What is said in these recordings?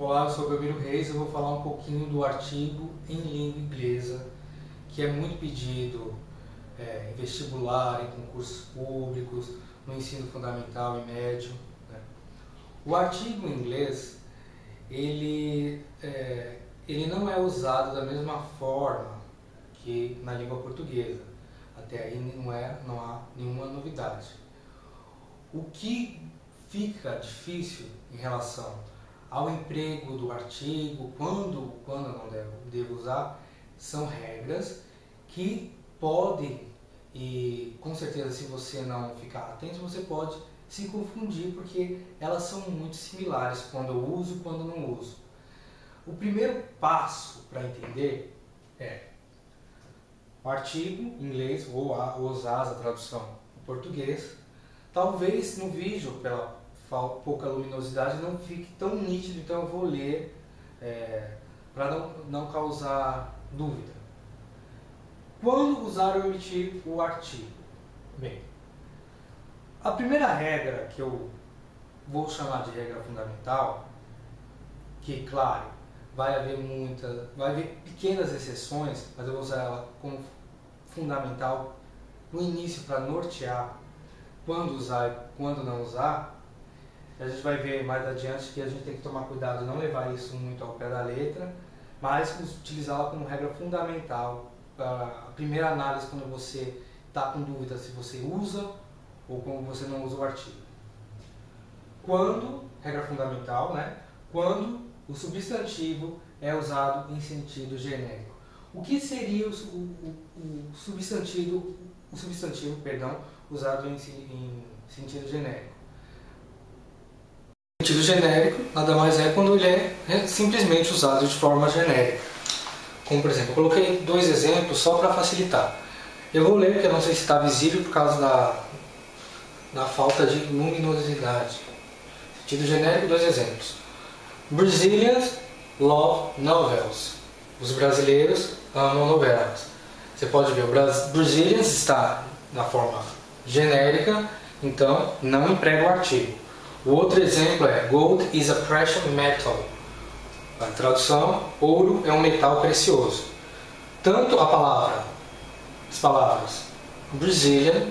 Olá, eu sou Gabriel Reis e vou falar um pouquinho do artigo em língua inglesa, que é muito pedido em vestibular, em concursos públicos, no ensino fundamental e médio, né? O artigo em inglês, ele não é usado da mesma forma que na língua portuguesa. Até aí não há nenhuma novidade. O que fica difícil em relação ao emprego do artigo, quando não devo usar, são regras que podem, e com certeza se você não ficar atento, você pode se confundir, porque elas são muito similares quando eu uso e quando não uso. O primeiro passo para entender é o artigo em inglês, ou usar a tradução em português. Talvez no vídeo, pela pouca luminosidade, não fique tão nítido, então eu vou ler para não causar dúvida. Quando usar ou omitir o artigo? Bem, a primeira regra que eu vou chamar de regra fundamental, que claro, vai haver pequenas exceções, mas eu vou usar ela como fundamental no início para nortear quando usar e quando não usar. A gente vai ver mais adiante que a gente tem que tomar cuidado, não levar isso muito ao pé da letra, mas utilizá-la como regra fundamental para a primeira análise quando você está com dúvida se você usa ou como você não usa o artigo. Quando, regra fundamental, né? Quando o substantivo é usado em sentido genérico. O que seria o substantivo usado em sentido genérico? O sentido genérico nada mais é quando ele é simplesmente usado de forma genérica. Como por exemplo, eu coloquei dois exemplos só para facilitar. Eu vou ler porque eu não sei se está visível por causa da falta de luminosidade. Sentido genérico, dois exemplos. Brazilians love novels. Os brasileiros amam novelas. Você pode ver, o Brazilians está na forma genérica, então não emprega o artigo. O outro exemplo é Gold is a precious metal. A tradução, ouro é um metal precioso. Tanto as palavras Brazilian,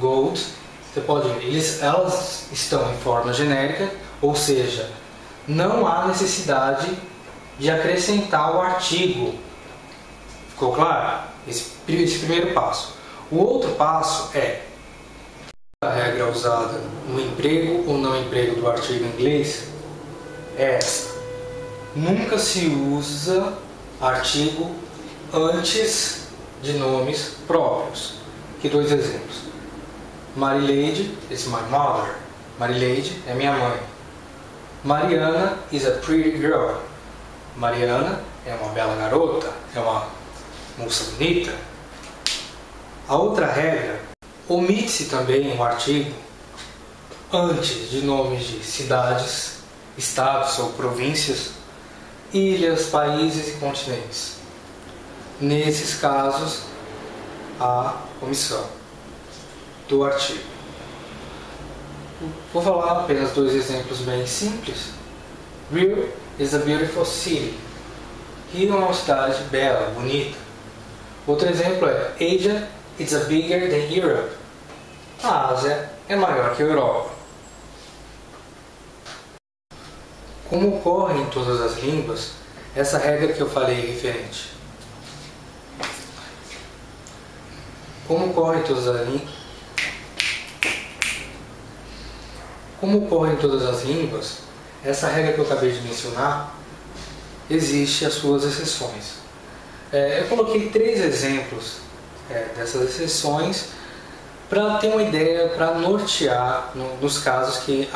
Gold, você pode ver, elas estão em forma genérica, ou seja, não há necessidade de acrescentar o artigo. Ficou claro? Esse primeiro passo. O outro passo é a regra usada no emprego ou não emprego do artigo em inglês é esta: nunca se usa artigo antes de nomes próprios. Aqui dois exemplos. Marileide is my mother. Marileide é minha mãe. Mariana is a pretty girl. Mariana é uma bela garota, é uma moça bonita. A outra regra: omite-se também o artigo antes de nomes de cidades, estados ou províncias, ilhas, países e continentes. Nesses casos, há omissão do artigo. Vou falar apenas dois exemplos bem simples. Rio is a beautiful city. Rio é uma cidade bela, bonita. Outro exemplo é Asia is bigger than Europe. A Ásia é maior que a Europa. Como ocorre em todas as línguas, essa regra que eu falei é referente. Como ocorre em todas as línguas, essa regra que eu acabei de mencionar, existe as suas exceções. Eu coloquei 3 exemplos dessas exceções para ter uma ideia, para nortear nos casos que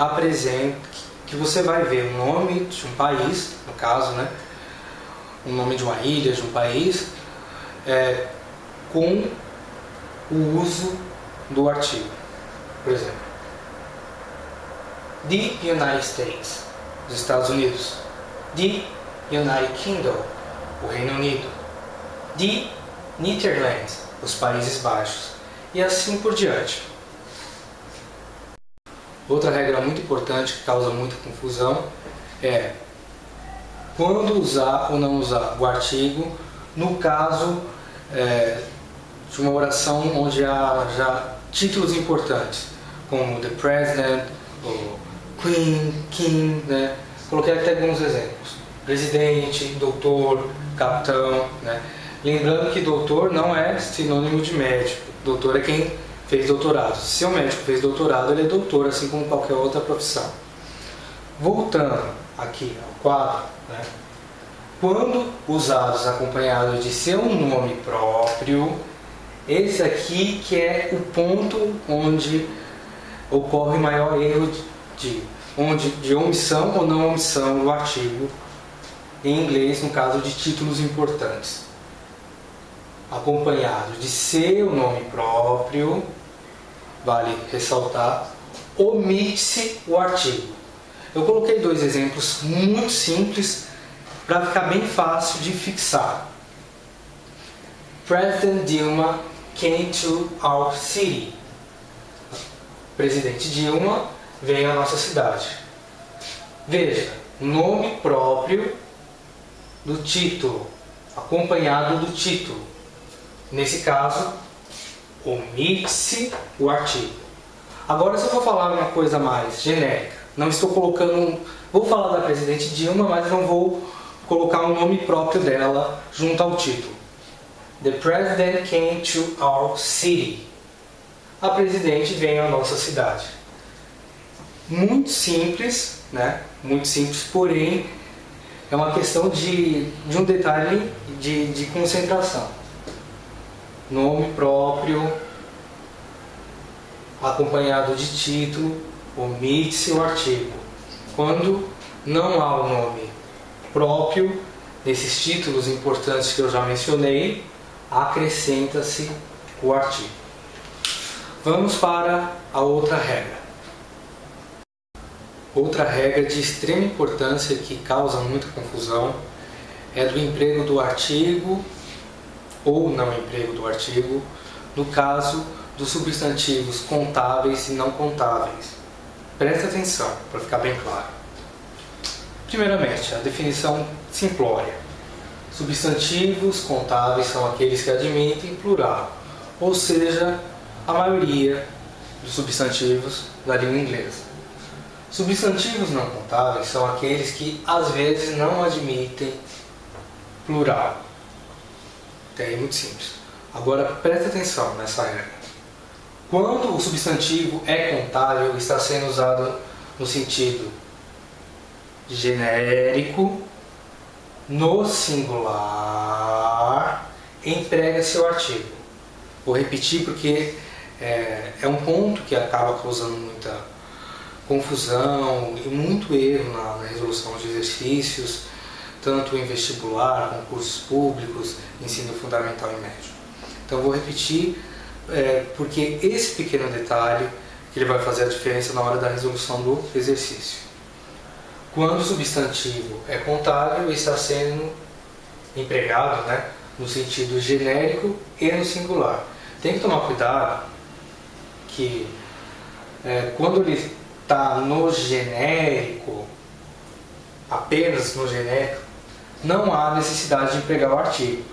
você vai ver o nome de um país, no caso, né, o nome de uma ilha, de um país, com o uso do artigo. Por exemplo, the United States, os Estados Unidos. The United Kingdom, o Reino Unido. The Netherlands, os Países Baixos. E assim por diante. Outra regra muito importante que causa muita confusão é quando usar ou não usar o artigo no caso de uma oração onde há já títulos importantes, como the president, ou queen, king, né? Coloquei até alguns exemplos. Presidente, doutor, capitão, né? Lembrando que doutor não é sinônimo de médico. Doutor é quem fez doutorado. Se o médico fez doutorado, ele é doutor, assim como qualquer outra profissão. Voltando aqui ao quadro, né? Quando usados acompanhados de seu nome próprio, esse aqui que é o ponto onde ocorre maior erro de omissão ou não omissão do artigo em inglês, no caso de títulos importantes. Acompanhado de seu nome próprio, vale ressaltar, omite-se o artigo. Eu coloquei dois exemplos muito simples para ficar bem fácil de fixar. President Dilma came to our city. Presidente Dilma veio à nossa cidade. Veja, nome próprio do título, acompanhado do título. Nesse caso, omite-se o artigo. Agora, se eu for falar uma coisa mais genérica, não estou colocando... Vou falar da Presidente Dilma, mas não vou colocar o nome próprio dela junto ao título. The President came to our city. A Presidente veio à nossa cidade. Muito simples, né? Muito simples, porém é uma questão de um detalhe de concentração. Nome próprio, acompanhado de título, omite-se o artigo. Quando não há o nome próprio, nesses títulos importantes que eu já mencionei, acrescenta-se o artigo. Vamos para a outra regra. Outra regra de extrema importância que causa muita confusão é do emprego do artigo ou não emprego do artigo no caso dos substantivos contáveis e não contáveis. Presta atenção para ficar bem claro. Primeiramente, a definição simplória. Substantivos contáveis são aqueles que admitem plural, ou seja, a maioria dos substantivos da língua inglesa. Substantivos não contáveis são aqueles que às vezes não admitem plural. É muito simples. Agora preste atenção nessa regra. Quando o substantivo é contável, está sendo usado no sentido genérico, no singular, emprega-se o artigo. Vou repetir porque é um ponto que acaba causando muita confusão e muito erro na resolução de exercícios, tanto em vestibular, concursos públicos, ensino fundamental e médio. Então vou repetir porque esse pequeno detalhe que ele vai fazer a diferença na hora da resolução do exercício. Quando o substantivo é contável, está sendo empregado, né, no sentido genérico e no singular. Tem que tomar cuidado que quando ele está no genérico, apenas no genérico, não há necessidade de empregar o artigo.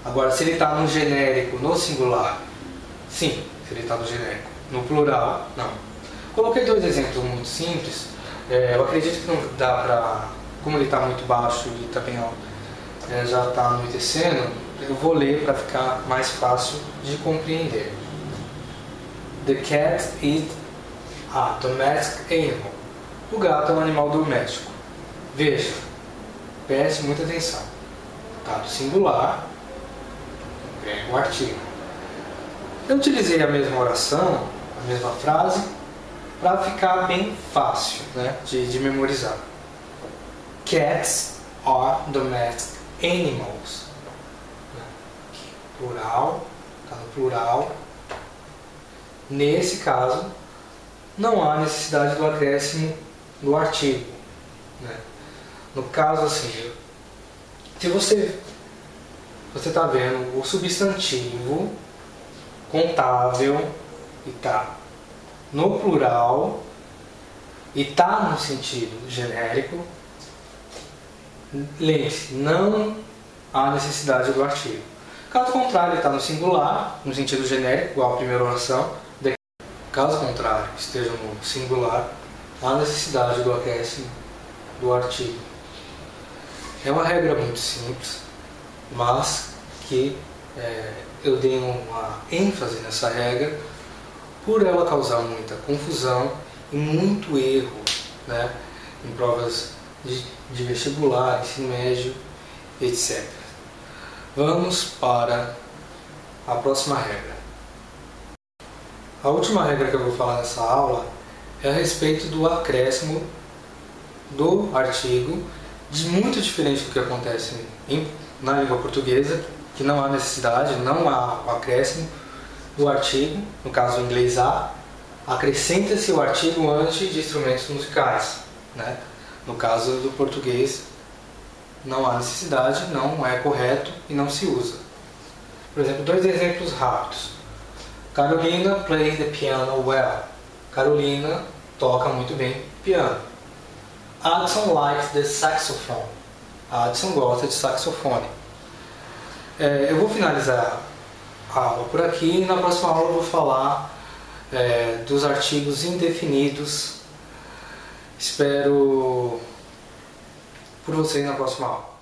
Agora, se ele está no genérico, no singular, sim, se ele está no genérico. No plural, não. Coloquei dois exemplos muito simples. Eu acredito que não dá para... Como ele está muito baixo e também já está anoitecendo, eu vou ler para ficar mais fácil de compreender. The cat is a domestic animal. O gato é um animal doméstico. Veja, preste muita atenção. Está no singular, é o artigo. Eu utilizei a mesma oração, a mesma frase, para ficar bem fácil, né, de memorizar. Cats are domestic animals. Plural, está no plural. Nesse caso, não há necessidade do acréscimo do artigo, né? No caso assim, se você está vendo o substantivo contável e está no plural e está no sentido genérico, lembre-se, não há necessidade do artigo. Caso contrário, ele está no singular, no sentido genérico, igual a primeira oração. Caso contrário, esteja no singular, há necessidade do acréscimo do artigo. É uma regra muito simples, mas que eu dei uma ênfase nessa regra por ela causar muita confusão e muito erro, né, em provas de vestibular, ensino médio, etc. Vamos para a próxima regra. A última regra que eu vou falar nessa aula é a respeito do acréscimo do artigo, muito diferente do que acontece na língua portuguesa, que não há necessidade, não há o acréscimo do artigo. No caso do inglês há, acrescenta-se o artigo antes de instrumentos musicais, né? No caso do português não há necessidade, não é correto e não se usa. Por exemplo, dois exemplos rápidos. Carolina plays the piano well. Carolina toca muito bem piano. Adson likes the saxophone. Adson gosta de saxofone. Eu vou finalizar a aula por aqui e na próxima aula eu vou falar dos artigos indefinidos. Espero por vocês na próxima aula.